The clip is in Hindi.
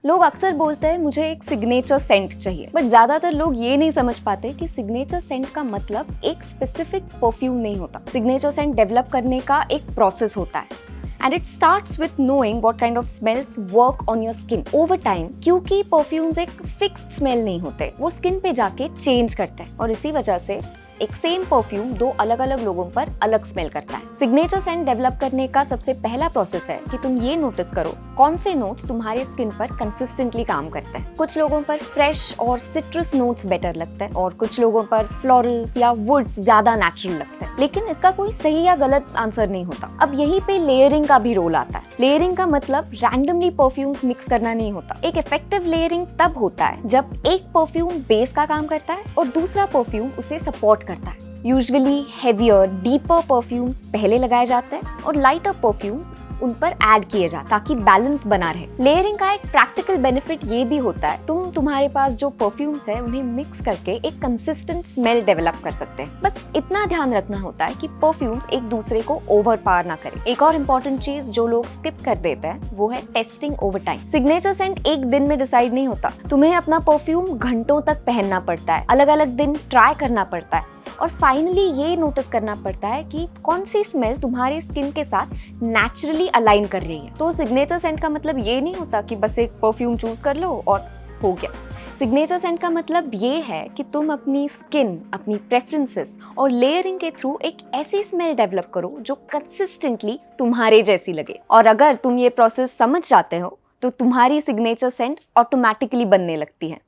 लोग अक्सर बोलते हैं मुझे एक सिग्नेचर सेंट चाहिए, बट ज्यादातर लोग ये नहीं समझ पाते कि सिग्नेचर सेंट का मतलब एक स्पेसिफिक परफ्यूम नहीं होता। सिग्नेचर सेंट डेवलप करने का एक प्रोसेस होता है and it starts with knowing what kind of smells work on your skin over time, क्योंकि परफ्यूम्स एक फिक्स्ड स्मेल नहीं होते, वो स्किन पे जाके चेंज करते हैं और इसी वजह से एक सेम परफ्यूम दो अलग अलग लोगों पर अलग स्मेल करता है। सिग्नेचर सेंट डेवलप करने का सबसे पहला प्रोसेस है कि तुम ये नोटिस करो कौन से नोट्स तुम्हारे स्किन पर कंसिस्टेंटली काम करते हैं। कुछ लोगों पर फ्रेश और सिट्रस नोट्स बेटर लगते हैं और कुछ लोगों पर फ्लोरल्स या वुड्स ज्यादा नेचुरल लगते हैं, लेकिन इसका कोई सही या गलत आंसर नहीं होता। अब यहीं पे लेयरिंग का भी रोल आता है। लेयरिंग का मतलब रैंडमली परफ्यूम्स मिक्स करना नहीं होता। एक इफेक्टिव लेयरिंग तब होता है जब एक परफ्यूम बेस का काम करता है और दूसरा परफ्यूम उसे सपोर्ट करता है। यूजुअली हेवियर डीपर परफ्यूम्स पहले लगाए जाते हैं और लाइटर परफ्यूम्स उन पर ऐड किए जाते हैं ताकि बैलेंस बना रहे। लेयरिंग का एक प्रैक्टिकल बेनिफिट ये भी होता है तुम्हारे पास जो परफ्यूम्स है उन्हें मिक्स करके एक कंसिस्टेंट स्मेल डेवलप कर सकते हैं। बस इतना ध्यान रखना होता है कि परफ्यूम्स एक दूसरे को ओवरपावर ना करें। एक और इम्पोर्टेंट चीज जो लोग स्किप कर देते हैं वो है टेस्टिंग ओवर टाइम। सिग्नेचर सेंट एक दिन में डिसाइड नहीं होता। तुम्हें अपना परफ्यूम घंटों तक पहनना पड़ता है, अलग अलग दिन ट्राई करना पड़ता है और फाइनली ये नोटिस करना पड़ता है कि कौन सी स्मेल तुम्हारे स्किन के साथ नेचुरली अलाइन कर रही है। तो सिग्नेचर सेंट का मतलब ये नहीं होता कि बस एक परफ्यूम चूज कर लो और हो गया। सिग्नेचर सेंट का मतलब ये है कि तुम अपनी स्किन, अपनी प्रेफरेंसेस और लेयरिंग के थ्रू एक ऐसी स्मेल डेवलप करो जो कंसिस्टेंटली तुम्हारे जैसी लगे। और अगर तुम ये प्रोसेस समझ जाते हो तो तुम्हारी सिग्नेचर सेंट ऑटोमेटिकली बनने लगती है।